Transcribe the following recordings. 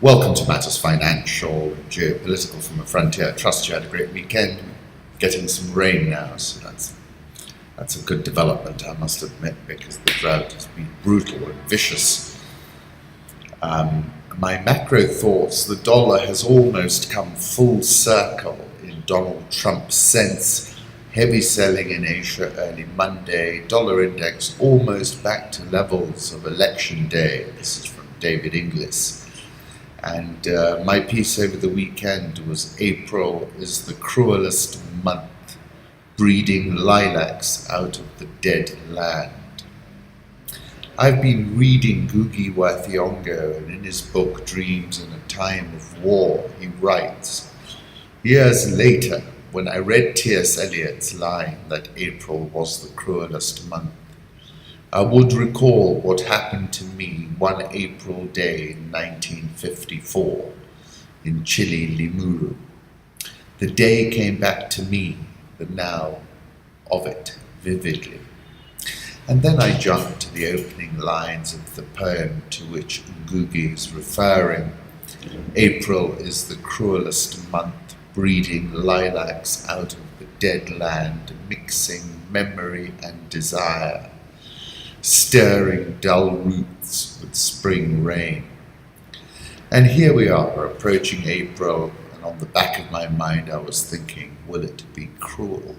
Welcome to Matters Financial and Geopolitical from the Frontier. I trust you had a great weekend. Getting some rain now, so that's a good development, I must admit, because the drought has been brutal and vicious. My macro thoughts: the dollar has almost come full circle in Donald Trump's sense. Heavy selling in Asia early Monday. Dollar index almost back to levels of election day. This is from David Inglis. And my piece over the weekend was April is the cruelest month, breeding lilacs out of the dead land. I've been reading Ngugi wa Thiong'o, and in his book Dreams in a Time of War, he writes, years later, when I read T.S. Eliot's line that April was the cruelest month, I would recall what happened to me one April day in 1954 in Chile, Limuru. The day came back to me, the now of it, vividly. And then I jumped to the opening lines of the poem to which Ngugi is referring. April is the cruelest month, breeding lilacs out of the dead land, mixing memory and desire, stirring dull roots with spring rain. And here we are, approaching April, and on the back of my mind I was thinking, will it be cruel?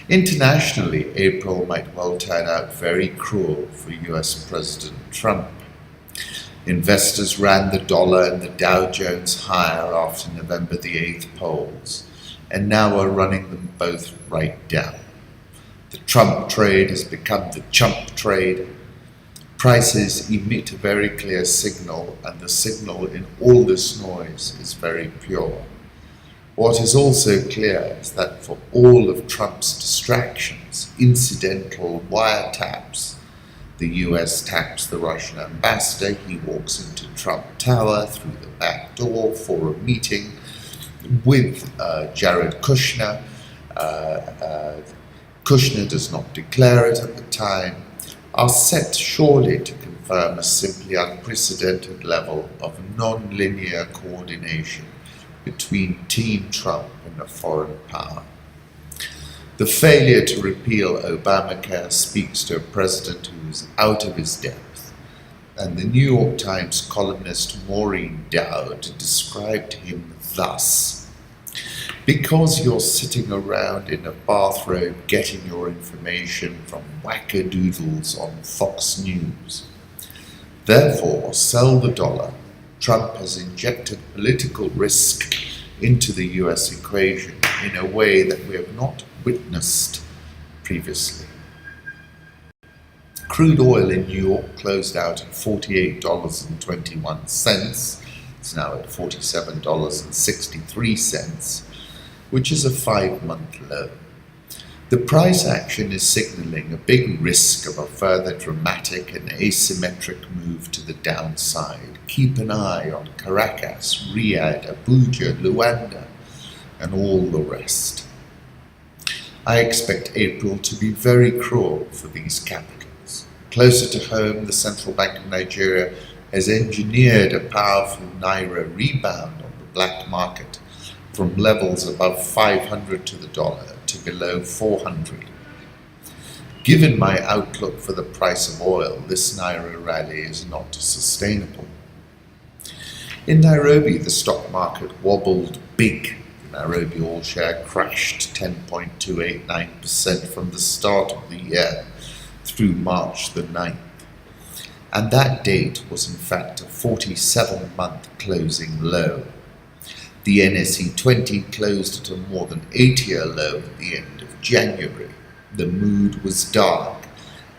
Internationally, April might well turn out very cruel for US President Trump. Investors ran the dollar and the Dow Jones higher after November the 8th polls, and now are running them both right down. The Trump trade has become the chump trade. Prices emit a very clear signal, and the signal in all this noise is very pure. What is also clear is that for all of Trump's distractions, incidental wiretaps, the US taps the Russian ambassador, he walks into Trump Tower through the back door for a meeting with Jared Kushner. Kushner does not declare it at the time, are set surely to confirm a simply unprecedented level of non-linear coordination between Team Trump and a foreign power. The failure to repeal Obamacare speaks to a president who is out of his depth, and the New York Times columnist Maureen Dowd described him thus: because you're sitting around in a bathrobe getting your information from wackadoodles on Fox News. Therefore, sell the dollar. Trump has injected political risk into the US equation in a way that we have not witnessed previously. Crude oil in New York closed out at $48.21. It's now at $47.63, which is a 5-month low. The price action is signaling a big risk of a further dramatic and asymmetric move to the downside. Keep an eye on Caracas, Riyadh, Abuja, Luanda, and all the rest. I expect April to be very cruel for these capitals. Closer to home, the Central Bank of Nigeria has engineered a powerful Naira rebound on the black market from levels above 500 to the dollar to below 400. Given my outlook for the price of oil, this Naira rally is not sustainable. In Nairobi, the stock market wobbled big. The Nairobi all-share crashed 10.289% from the start of the year through March the 9th. And that date was in fact a 47-month closing low. The NSE 20 closed at a more than 8-year low at the end of January. The mood was dark.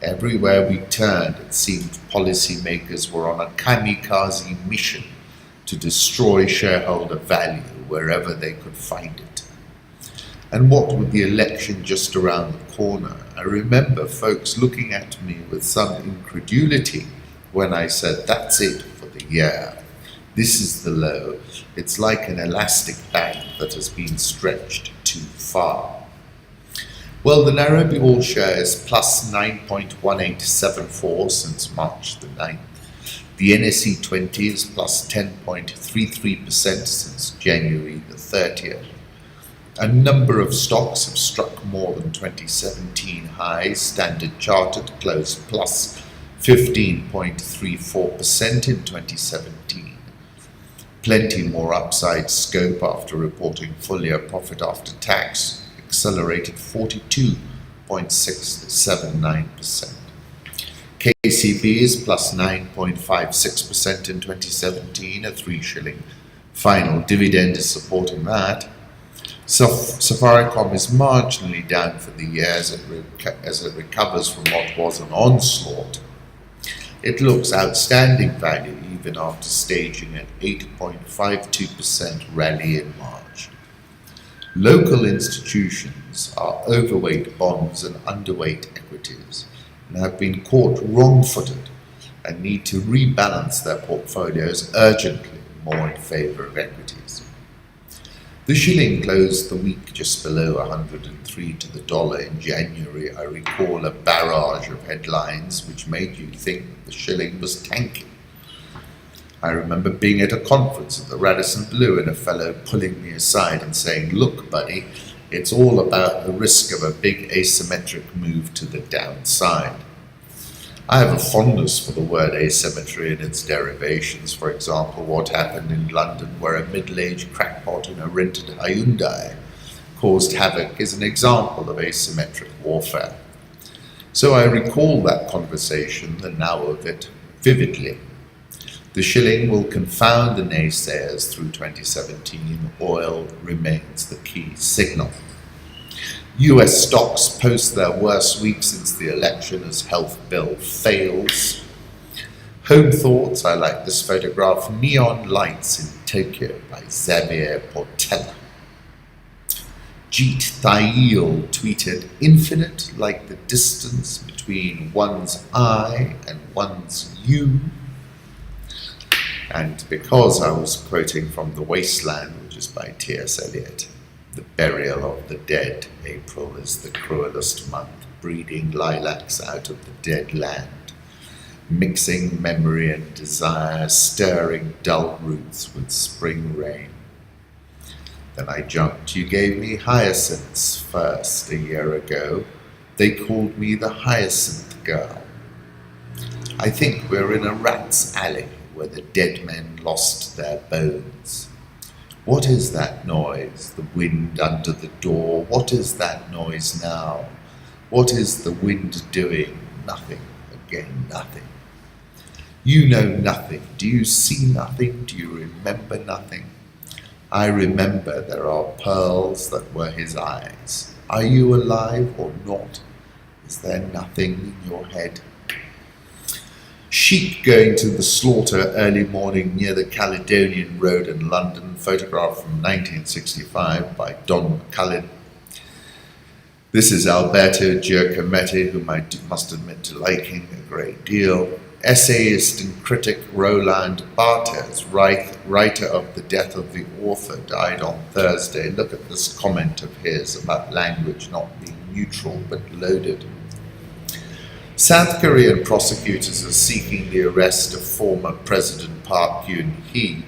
Everywhere we turned, it seemed policymakers were on a kamikaze mission to destroy shareholder value wherever they could find it. And what with the election just around the corner, I remember folks looking at me with some incredulity when I said, that's it for the year. This is the low. It's like an elastic band that has been stretched too far. Well, the Nairobi all-share is plus 9.1874 since March the 9th. The NSE 20 is plus 10.33% since January the 30th. A number of stocks have struck more than 2017 highs. Standard Chartered closed plus 15.34% in 2017. Plenty more upside scope after reporting full-year profit after tax, accelerated 42.679%. KCB is plus 9.56% in 2017, a 3 shilling final dividend is supporting that. Safaricom is marginally down for the year as it recovers from what was an onslaught. It looks outstanding value even after staging an 8.52% rally in March. Local institutions are overweight bonds and underweight equities and have been caught wrong-footed and need to rebalance their portfolios urgently, more in favour of equities. The shilling closed the week just below 103 to the dollar in January. I recall a barrage of headlines which made you think the shilling was tanking. I remember being at a conference at the Radisson Blu and a fellow pulling me aside and saying, "Look, buddy, it's all about the risk of a big asymmetric move to the downside." I have a fondness for the word asymmetry and its derivations. For example, what happened in London where a middle-aged crackpot in a rented Hyundai caused havoc is an example of asymmetric warfare. So I recall that conversation, the now of it, vividly. The shilling will confound the naysayers through 2017. Oil remains the key signal. US stocks post their worst week since the election as health bill fails. Home thoughts, I like this photograph, Neon Lights in Tokyo by Xavier Portela. Jeet Thail tweeted, "Infinite like the distance between one's eye and one's you." And because I was quoting from The Wasteland, which is by T.S. Eliot, "The burial of the dead, April is the cruelest month, breeding lilacs out of the dead land, mixing memory and desire, stirring dull roots with spring rain." Then I jumped. "You gave me hyacinths first a year ago. They called me the hyacinth girl." I think we're in a rat's alley where the dead men lost their bones. What is that noise? The wind under the door. What is that noise now? What is the wind doing? Nothing. Again, nothing. You know nothing. Do you see nothing? Do you remember nothing? I remember there are pearls that were his eyes. Are you alive or not? Is there nothing in your head? Sheep going to the slaughter early morning near the Caledonian Road in London, photograph from 1965 by Don McCullin. This is Alberto Giacometti, whom I must admit to liking a great deal. Essayist and critic Roland Barthes, writer of The Death of the Author, died on Thursday. Look at this comment of his about language not being neutral but loaded. South Korean prosecutors are seeking the arrest of former President Park Geun-hye.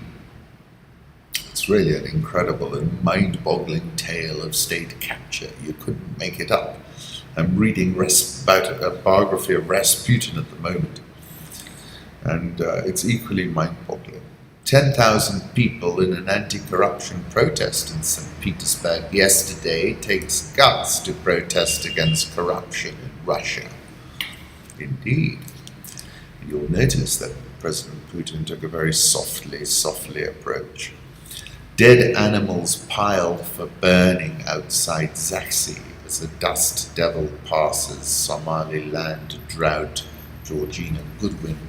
It's really an incredible and mind-boggling tale of state capture. You couldn't make it up. I'm reading about a biography of Rasputin at the moment, and it's equally mind-boggling. 10,000 people in an anti-corruption protest in St. Petersburg yesterday takes guts to protest against corruption in Russia. Indeed. You'll notice that President Putin took a very softly approach. Dead animals piled for burning outside Zaxi as the dust devil passes Somaliland drought, Georgina Goodwin.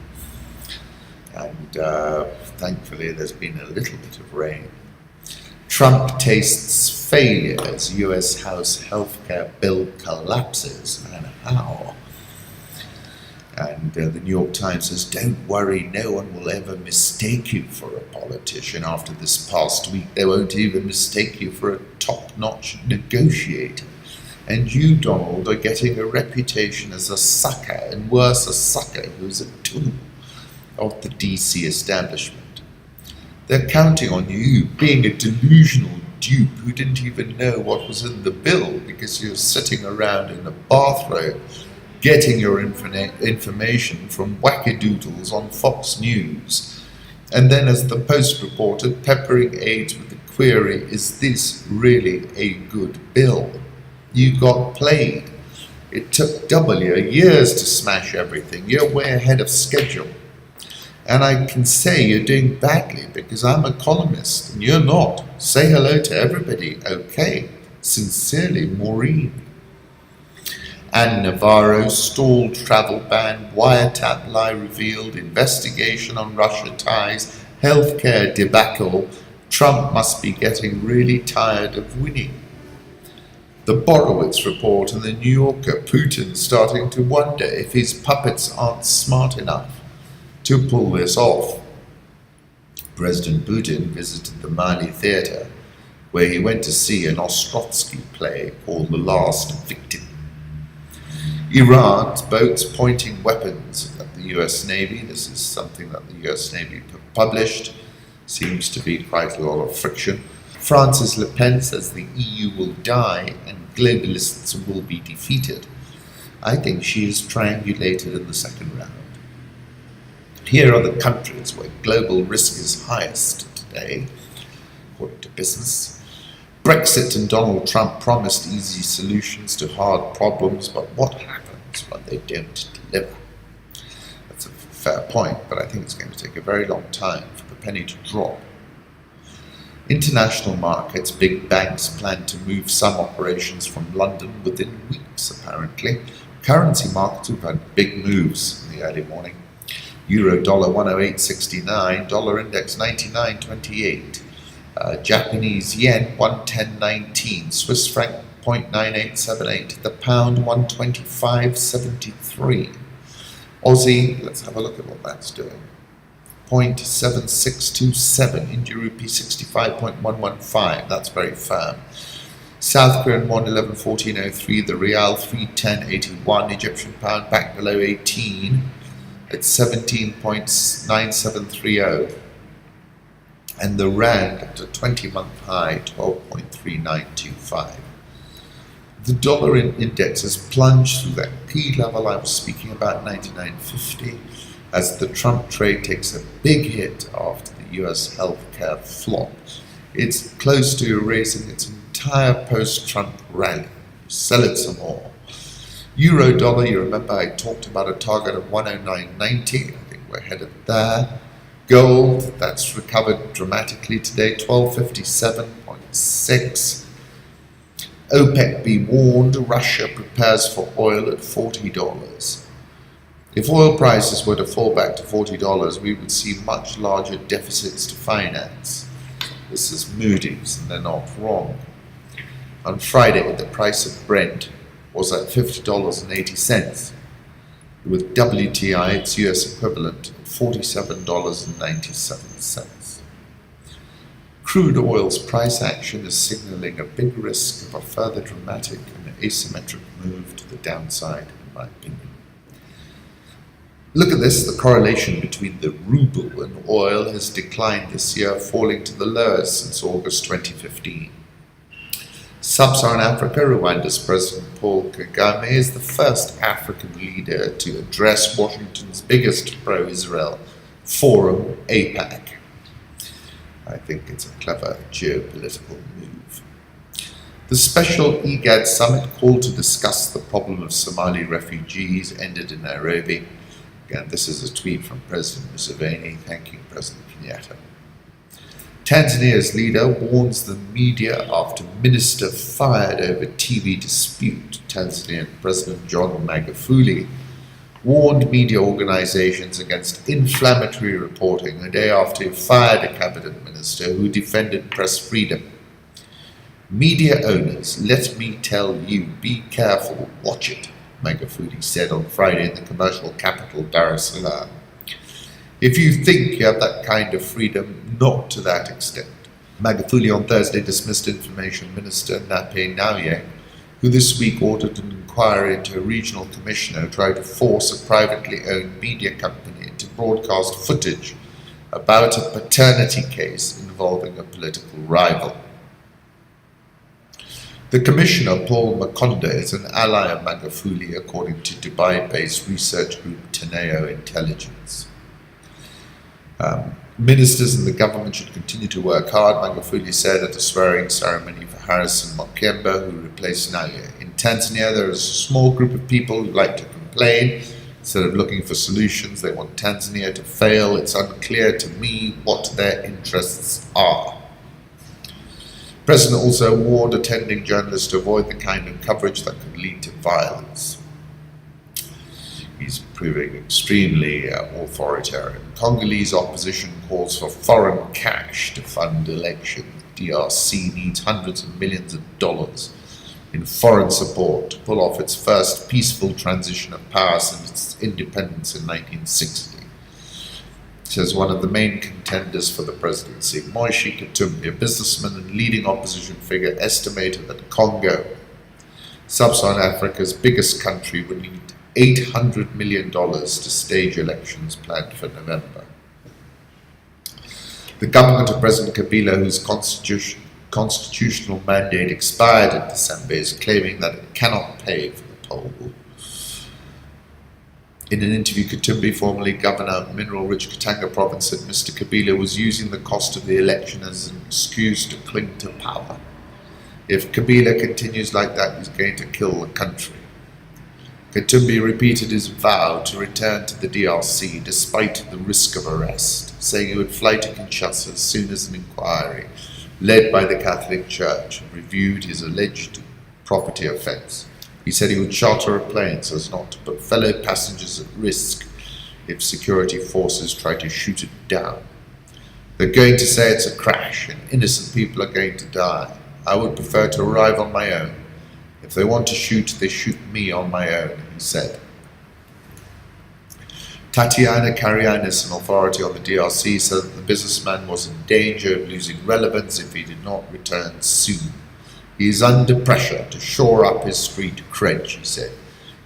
And thankfully there's been a little bit of rain. Trump tastes failure as US House healthcare bill collapses. And how? And the New York Times says, "Don't worry, no one will ever mistake you for a politician. After this past week, they won't even mistake you for a top-notch negotiator. And you, Donald, are getting a reputation as a sucker, and worse, a sucker who's a tool. of the DC establishment. They're counting on you being a delusional dupe who didn't even know what was in the bill because you're sitting around in a bathrobe getting your information from wackadoodles on Fox News, and then, as the Post reported, peppering aides with the query, is this really a good bill? You got played. It took W years to smash everything. You're way ahead of schedule. And I can say you're doing badly because I'm a columnist and you're not. Say hello to everybody, okay? Sincerely, Maureen. Anne Navarro, stalled travel ban, wiretap lie revealed, investigation on Russia ties, healthcare debacle. Trump must be getting really tired of winning. The Borowitz report in the New Yorker, Putin starting to wonder if his puppets aren't smart enough to pull this off. President Putin visited the Maly Theatre, where he went to see an Ostrovsky play called The Last Victim. Iran's boats pointing weapons at the US Navy. This is something that the US Navy published. Seems to be quite a lot of friction. Francis Le Pen says the EU will die and globalists will be defeated. I think she is triangulated in the second round. Here are the countries where global risk is highest today, according to Business. Brexit and Donald Trump promised easy solutions to hard problems, but what happens when they don't deliver? That's a fair point, but I think it's going to take a very long time for the penny to drop. International markets, big banks plan to move some operations from London within weeks, apparently. Currency markets have had big moves in the early morning. Euro dollar 108.69, dollar index 99.28. Japanese yen 110.19, Swiss franc 0.9878, the pound 125.73. Aussie, let's have a look at what that's doing. 0.7627, Indian rupee 65.115, that's very firm. South Korean won 11.1403, the Rial 310.81, Egyptian pound back below 18 at 17.9730. And the Rand at a 20-month high, 12.3925. The dollar index has plunged through that P level I was speaking about, 99.50, as the Trump trade takes a big hit after the US healthcare flop. It's close to erasing its entire post-Trump rally. Sell it some more. Euro dollar, you remember I talked about a target of 109.90. I think we're headed there. Gold, that's recovered dramatically today, 1257.6. OPEC be warned, Russia prepares for oil at $40. If oil prices were to fall back to $40, we would see much larger deficits to finance. This is Moody's, and they're not wrong. On Friday, the price of Brent was at $50.80, with WTI, its US equivalent, at $47.97. Crude oil's price action is signaling a big risk of a further dramatic and asymmetric move to the downside, in my opinion. Look at this, the correlation between the ruble and oil has declined this year, falling to the lowest since August 2015. Sub-Saharan Africa, Rwanda's President Paul Kagame is the first African leader to address Washington's biggest pro-Israel forum, AIPAC. I think it's a clever geopolitical move. The special IGAD summit called to discuss the problem of Somali refugees ended in Nairobi. Again, this is a tweet from President Museveni thanking President Kenyatta. Tanzania's leader warns the media after minister fired over TV dispute. Tanzanian President John Magufuli warned media organizations against inflammatory reporting a day after he fired a cabinet minister who defended press freedom. Media owners, let me tell you, be careful, watch it, Magufuli said on Friday in the commercial capital Dar es Salaam. If you think you have that kind of freedom, not to that extent. Magufuli on Thursday dismissed Information Minister Nape Nnauye, who this week ordered an inquiry into a regional commissioner who tried to force a privately owned media company into to broadcast footage about a paternity case involving a political rival. The commissioner, Paul Makonda, is an ally of Magufuli, according to Dubai-based research group Teneo Intelligence. Ministers in the government should continue to work hard, Magufuli said at a swearing ceremony for Harrison Mokemba, who replaced Naye. In Tanzania, there is a small group of people who like to complain. Instead of looking for solutions, they want Tanzania to fail. It's unclear to me what their interests are. The President also warned attending journalists to avoid the kind of coverage that could lead to violence. He's proving extremely authoritarian. Congolese opposition calls for foreign cash to fund elections. DRC needs hundreds of millions of dollars in foreign support to pull off its first peaceful transition of power since its independence in 1960. Says one of the main contenders for the presidency, Moise Katumbi, a businessman and leading opposition figure, estimated that Congo, Sub-Saharan Africa's biggest country, would need $800 million to stage elections planned for November. The government of President Kabila, whose constitutional mandate expired in December, is claiming that it cannot pay for the poll. In an interview, Katumbi, formerly governor of mineral-rich Katanga province, said Mr. Kabila was using the cost of the election as an excuse to cling to power. If Kabila continues like that, he's going to kill the country. Katumbi repeated his vow to return to the DRC despite the risk of arrest, saying he would fly to Kinshasa as soon as an inquiry led by the Catholic Church reviewed his alleged property offence. He said he would charter a plane so as not to put fellow passengers at risk if security forces try to shoot it down. They're going to say it's a crash and innocent people are going to die. I would prefer to arrive on my own. If they want to shoot, they shoot me on my own, he said. Tatiana Karianis, an authority on the DRC, said that the businessman was in danger of losing relevance if he did not return soon. He is under pressure to shore up his street cred, she said.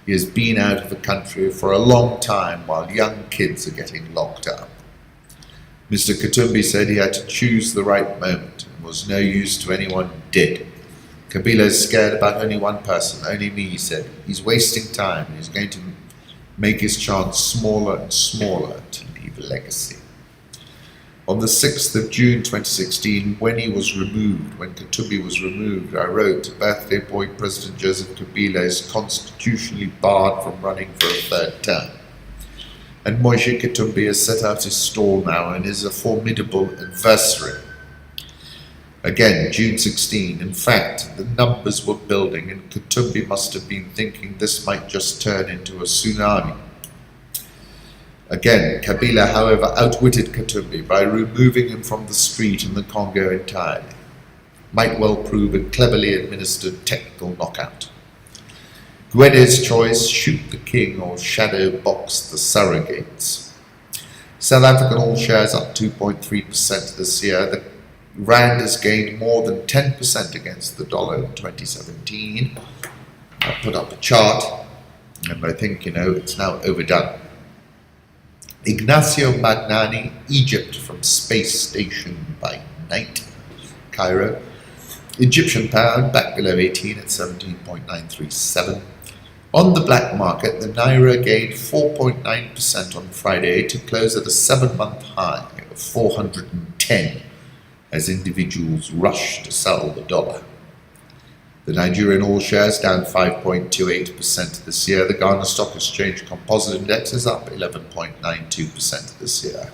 He has been out of the country for a long time while young kids are getting locked up. Mr. Katumbi said he had to choose the right moment and was no use to anyone dead. Kabila is scared about only one person, only me, he said. He's wasting time and he's going to make his chance smaller and smaller to leave a legacy. On the 6th of June 2016, when Katumbi was removed, I wrote, birthday boy President Joseph Kabila is constitutionally barred from running for a third term. And Moise Katumbi has set out his stall now and is a formidable adversary. Again, June 16, in fact, the numbers were building and Katumbi must have been thinking this might just turn into a tsunami. Again, Kabila, however, outwitted Katumbi by removing him from the street in the Congo entirely. Might well prove a cleverly administered technical knockout. Gwede's choice, shoot the king or shadow box the surrogates. South African all shares up 2.3% this year. The Rand has gained more than 10% against the dollar in 2017. I put up a chart and I think, it's now overdone. Ignacio Magnani, Egypt from Space Station by Night, Cairo. Egyptian pound back below 18 at 17.937. On the black market, the Naira gained 4.9% on Friday to close at a 7-month high of 410 as individuals rush to sell the dollar. The Nigerian all shares down 5.28% this year. The Ghana Stock Exchange Composite Index is up 11.92% this year.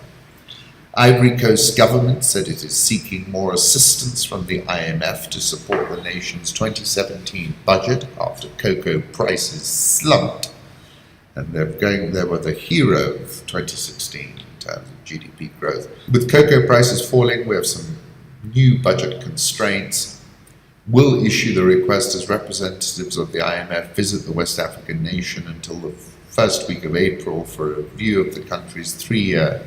Ivory Coast government said it is seeking more assistance from the IMF to support the nation's 2017 budget after cocoa prices slumped, and they were the hero of 2016 in terms of GDP growth. With cocoa prices falling, we have some new budget constraints. Will issue the request as representatives of the IMF visit the West African nation until the first week of April for a review of the country's 3-year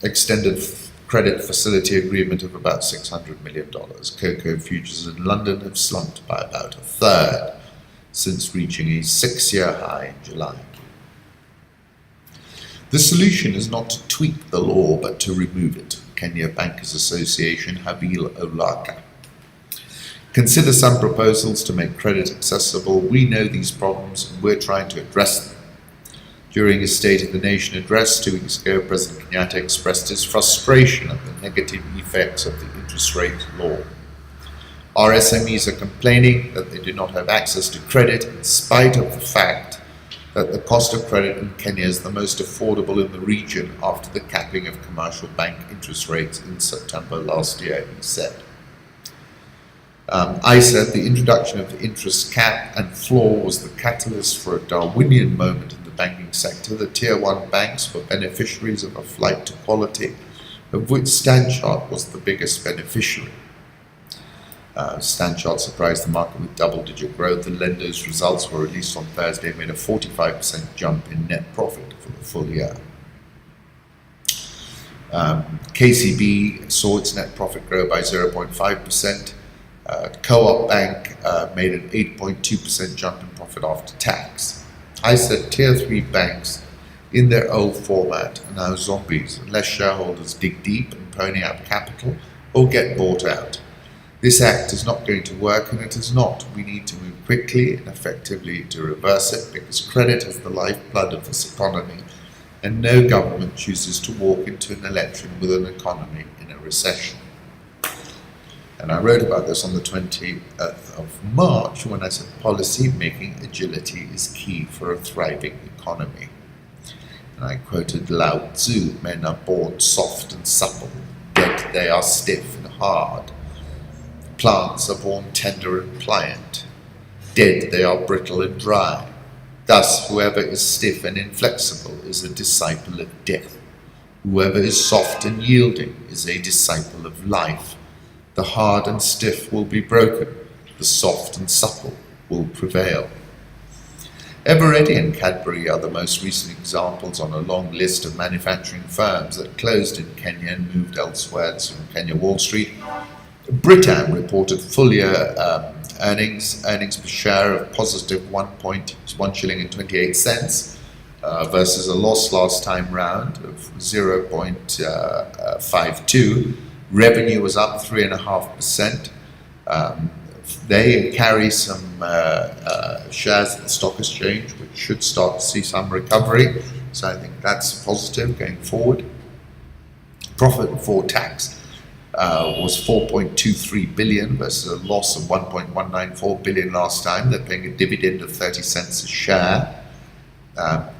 extended credit facility agreement of about $600 million. Cocoa futures in London have slumped by about a third since reaching a 6-year high in July. The solution is not to tweak the law, but to remove it. Kenya Bankers Association, Habil Olaka. Consider some proposals to make credit accessible. We know these problems and we're trying to address them. During his State of the Nation address 2 weeks ago, President Kenyatta expressed his frustration at the negative effects of the interest rate law. Our SMEs are complaining that they do not have access to credit in spite of the fact that the cost of credit in Kenya is the most affordable in the region after the capping of commercial bank interest rates in September last year, he said. I said the introduction of the interest cap and floor was the catalyst for a Darwinian moment in the banking sector. The Tier 1 banks were beneficiaries of a flight to quality, of which Stanchart was the biggest beneficiary. Stanchart surprised the market with double-digit growth. The lender's results were released on Thursday, made a 45% jump in net profit for the full year. KCB saw its net profit grow by 0.5%. Co-op Bank made an 8.2% jump in profit after tax. I said Tier 3 banks in their old format are now zombies unless shareholders dig deep and pony up capital or get bought out. This act is not going to work, and it is not. We need to move quickly and effectively to reverse it, because credit is the lifeblood of this economy, and no government chooses to walk into an election with an economy in a recession. And I wrote about this on the 20th of March when I said policy making agility is key for a thriving economy. And I quoted Lao Tzu, men are born soft and supple, yet they are stiff and hard. Plants are born tender and pliant, dead they are brittle and dry. Thus, whoever is stiff and inflexible is a disciple of death. Whoever is soft and yielding is a disciple of life. The hard and stiff will be broken, the soft and supple will prevail. Eveready and Cadbury are the most recent examples on a long list of manufacturing firms that closed in Kenya and moved elsewhere. It's from Kenya Wall Street. Britam reported full-year earnings per share of positive 1 shilling and 28 cents versus a loss last time round of 0.52. Revenue was up 3.5%. They carry some shares at the stock exchange, which should start to see some recovery. So I think that's positive going forward. Profit before tax was 4.23 billion versus a loss of 1.194 billion last time. They're paying a dividend of 30 cents a share.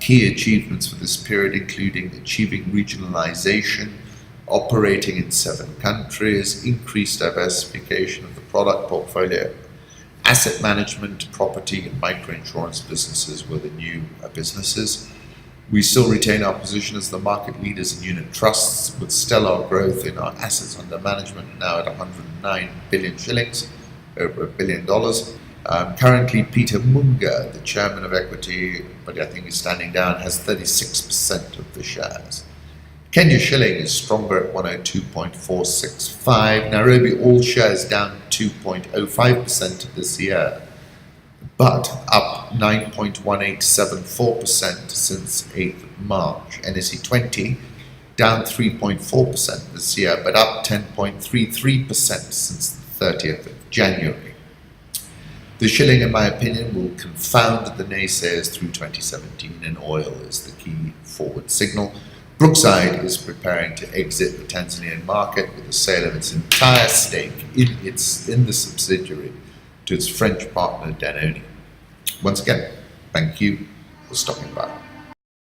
Key achievements for this period including achieving regionalization, operating in 7 countries, increased diversification of the product portfolio, asset management, property and microinsurance businesses were the new businesses. We still retain our position as the market leaders in unit trusts, with stellar growth in our assets under management, now at 109 billion shillings, over $1 billion. Currently, Peter Munga, the chairman of Equity, but I think he's standing down, has 36% of the shares. Kenya shilling is stronger at 102.465. Nairobi all shares down 2.05% this year, but up 9.1874% since 8th March. NSE 20 down 3.4% this year, but up 10.33% since the 30th of January. The shilling, in my opinion, will confound the naysayers through 2017, and oil is the key forward signal. Brookside is preparing to exit the Tanzanian market with the sale of its entire stake in the subsidiary to its French partner Danone. Once again, thank you for stopping by.